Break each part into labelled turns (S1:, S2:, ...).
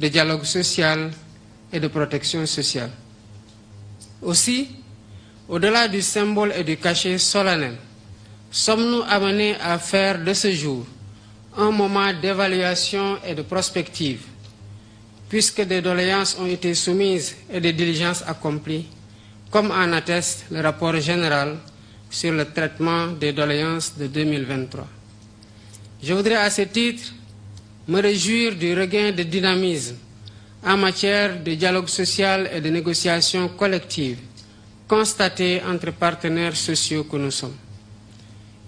S1: de dialogue social et de protection sociale. Aussi, au-delà du symbole et du cachet solennel, sommes-nous amenés à faire de ce jour un moment d'évaluation et de prospective, puisque des doléances ont été soumises et des diligences accomplies, comme en atteste le rapport général sur le traitement des doléances de 2023. Je voudrais à ce titre me réjouir du regain de dynamisme en matière de dialogue social et de négociation collective constaté entre partenaires sociaux que nous sommes.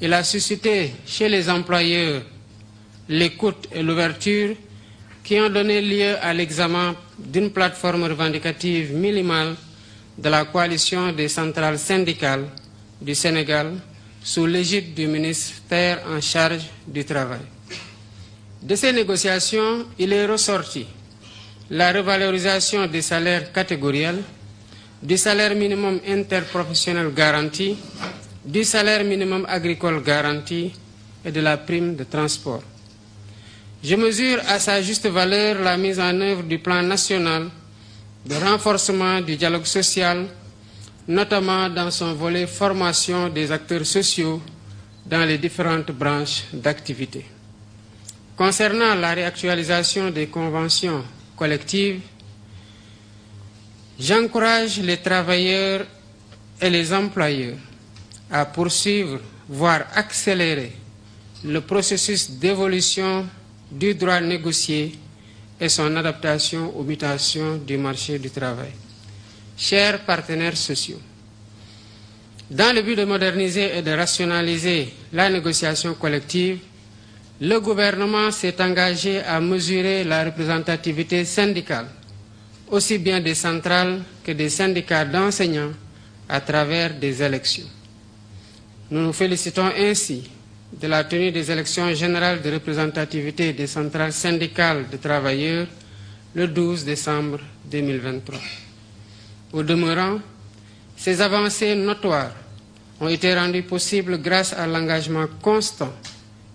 S1: Il a suscité chez les employeurs l'écoute et l'ouverture qui ont donné lieu à l'examen d'une plateforme revendicative minimale de la coalition des centrales syndicales du Sénégal sous l'égide du ministère en charge du travail. De ces négociations, il est ressorti la revalorisation des salaires catégoriels, du salaire minimum interprofessionnel garanti, du salaire minimum agricole garanti et de la prime de transport. Je mesure à sa juste valeur la mise en œuvre du plan national de renforcement du dialogue social, notamment dans son volet formation des acteurs sociaux dans les différentes branches d'activité. Concernant la réactualisation des conventions collectives, j'encourage les travailleurs et les employeurs à poursuivre, voire accélérer, le processus d'évolution du droit négocié et son adaptation aux mutations du marché du travail. Chers partenaires sociaux, dans le but de moderniser et de rationaliser la négociation collective, le gouvernement s'est engagé à mesurer la représentativité syndicale, aussi bien des centrales que des syndicats d'enseignants, à travers des élections. Nous nous félicitons ainsi de la tenue des élections générales de représentativité des centrales syndicales de travailleurs le 12 décembre 2023. Au demeurant, ces avancées notoires ont été rendues possibles grâce à l'engagement constant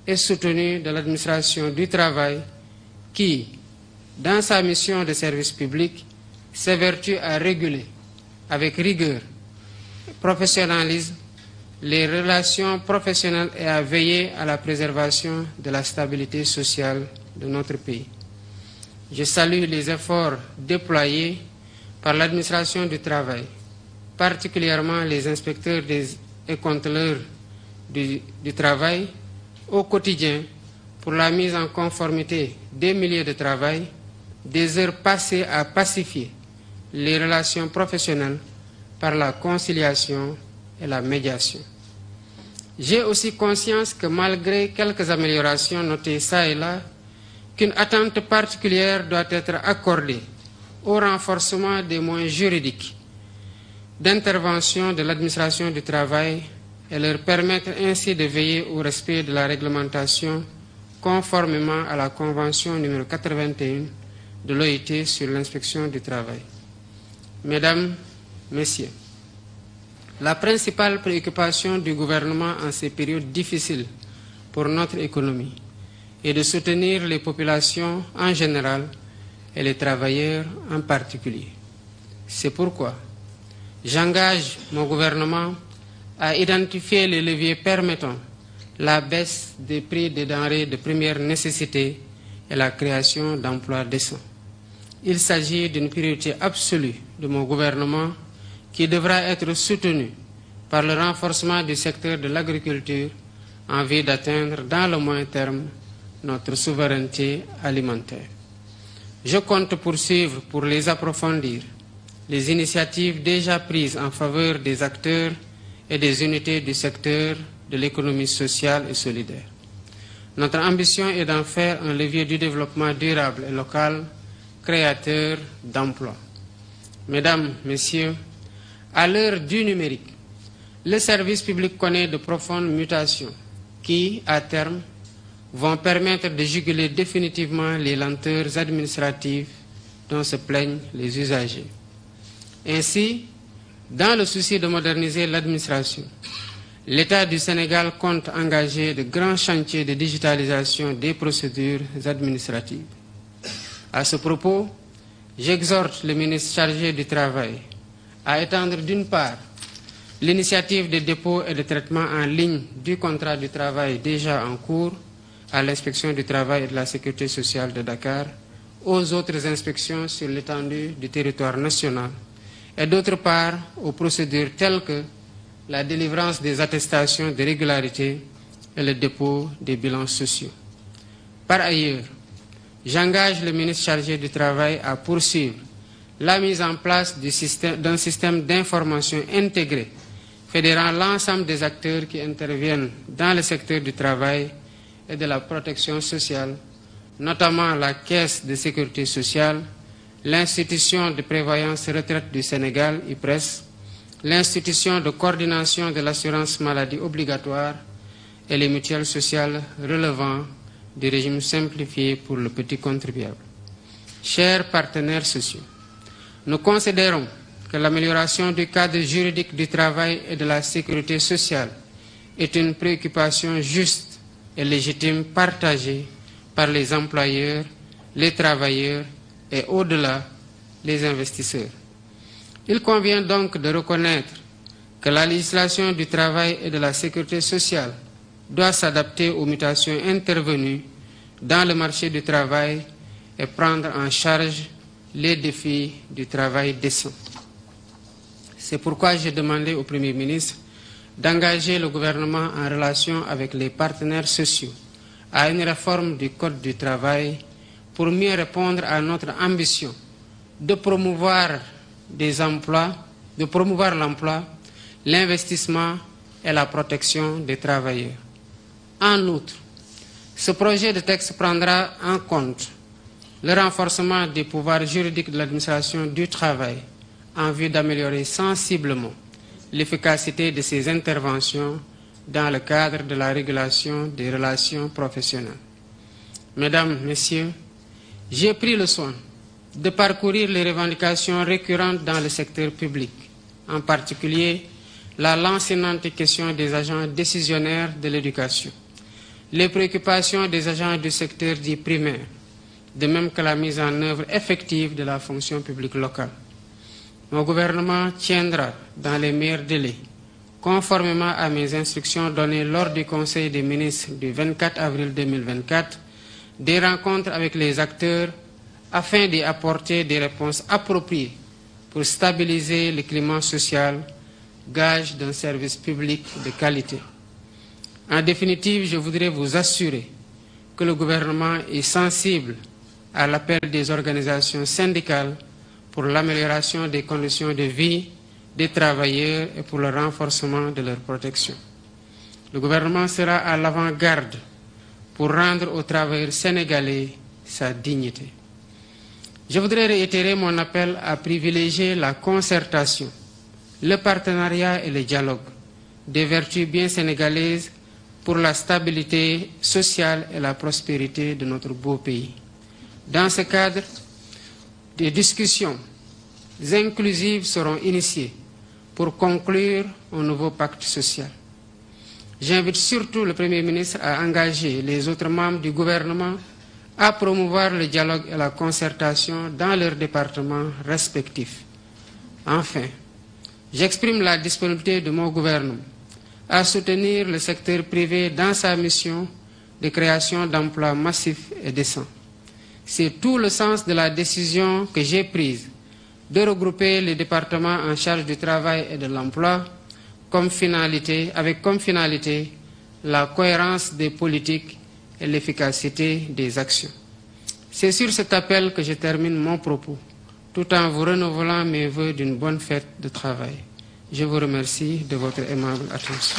S1: et soutenu de l'administration du travail qui, dans sa mission de service public, s'évertue à réguler avec rigueur et professionnalisme les relations professionnelles et à veiller à la préservation de la stabilité sociale de notre pays. Je salue les efforts déployés par l'administration du travail, particulièrement les inspecteurs et contrôleurs du travail au quotidien pour la mise en conformité des milieux de travail, des heures passées à pacifier les relations professionnelles par la conciliation et la médiation. J'ai aussi conscience que malgré quelques améliorations notées çà et là, qu'une attente particulière doit être accordée au renforcement des moyens juridiques d'intervention de l'administration du travail et leur permettre ainsi de veiller au respect de la réglementation conformément à la Convention numéro 81 de l'OIT sur l'inspection du travail. Mesdames, Messieurs, la principale préoccupation du gouvernement en ces périodes difficiles pour notre économie est de soutenir les populations en général et les travailleurs en particulier. C'est pourquoi j'engage mon gouvernement à identifier les leviers permettant la baisse des prix des denrées de première nécessité et la création d'emplois décents. Il s'agit d'une priorité absolue de mon gouvernement qui devra être soutenu par le renforcement du secteur de l'agriculture en vue d'atteindre dans le moyen terme notre souveraineté alimentaire. Je compte poursuivre pour les approfondir les initiatives déjà prises en faveur des acteurs et des unités du secteur de l'économie sociale et solidaire. Notre ambition est d'en faire un levier du développement durable et local, créateur d'emplois. Mesdames, Messieurs, à l'heure du numérique, le service public connaît de profondes mutations qui, à terme, vont permettre de juguler définitivement les lenteurs administratives dont se plaignent les usagers. Ainsi, dans le souci de moderniser l'administration, l'État du Sénégal compte engager de grands chantiers de digitalisation des procédures administratives. À ce propos, j'exhorte le ministre chargé du Travail à étendre d'une part l'initiative de dépôt et de traitement en ligne du contrat du travail déjà en cours à l'inspection du travail et de la sécurité sociale de Dakar aux autres inspections sur l'étendue du territoire national et d'autre part aux procédures telles que la délivrance des attestations de régularité et le dépôt des bilans sociaux. Par ailleurs, j'engage le ministre chargé du Travail à poursuivre la mise en place d'un système d'information intégré fédérant l'ensemble des acteurs qui interviennent dans le secteur du travail et de la protection sociale, notamment la Caisse de sécurité sociale, l'Institution de prévoyance retraite du Sénégal, IPRES, l'Institution de coordination de l'assurance maladie obligatoire et les mutuelles sociales relevant du régime simplifié pour le petit contribuable. Chers partenaires sociaux, nous considérons que l'amélioration du cadre juridique du travail et de la sécurité sociale est une préoccupation juste et légitime partagée par les employeurs, les travailleurs et au-delà, les investisseurs. Il convient donc de reconnaître que la législation du travail et de la sécurité sociale doit s'adapter aux mutations intervenues dans le marché du travail et prendre en charge les défis du travail décent. C'est pourquoi j'ai demandé au Premier ministre d'engager le gouvernement en relation avec les partenaires sociaux à une réforme du Code du travail pour mieux répondre à notre ambition de promouvoir l'emploi, l'investissement et la protection des travailleurs. En outre, ce projet de texte prendra en compte le renforcement des pouvoirs juridiques de l'administration du travail en vue d'améliorer sensiblement l'efficacité de ces interventions dans le cadre de la régulation des relations professionnelles. Mesdames, Messieurs, j'ai pris le soin de parcourir les revendications récurrentes dans le secteur public, en particulier la lancinante question des agents décisionnaires de l'éducation, les préoccupations des agents du secteur dit primaire, de même que la mise en œuvre effective de la fonction publique locale. Mon gouvernement tiendra dans les meilleurs délais, conformément à mes instructions données lors du Conseil des ministres du 24 avril 2024, des rencontres avec les acteurs afin d'y apporter des réponses appropriées pour stabiliser le climat social, gage d'un service public de qualité. En définitive, je voudrais vous assurer que le gouvernement est sensible à l'appel des organisations syndicales pour l'amélioration des conditions de vie des travailleurs et pour le renforcement de leur protection. Le gouvernement sera à l'avant-garde pour rendre aux travailleurs sénégalais sa dignité. Je voudrais réitérer mon appel à privilégier la concertation, le partenariat et le dialogue, des vertus bien sénégalaises pour la stabilité sociale et la prospérité de notre beau pays. Dans ce cadre, des discussions inclusives seront initiées pour conclure un nouveau pacte social. J'invite surtout le Premier ministre à engager les autres membres du gouvernement à promouvoir le dialogue et la concertation dans leurs départements respectifs. Enfin, j'exprime la disponibilité de mon gouvernement à soutenir le secteur privé dans sa mission de création d'emplois massifs et décents. C'est tout le sens de la décision que j'ai prise de regrouper les départements en charge du travail et de l'emploi avec comme finalité la cohérence des politiques et l'efficacité des actions. C'est sur cet appel que je termine mon propos, tout en vous renouvelant mes vœux d'une bonne fête de travail. Je vous remercie de votre aimable attention.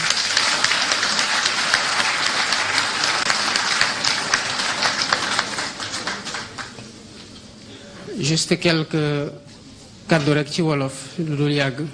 S1: Juste quelques kàddu rek ci wolof lu dul yàgg.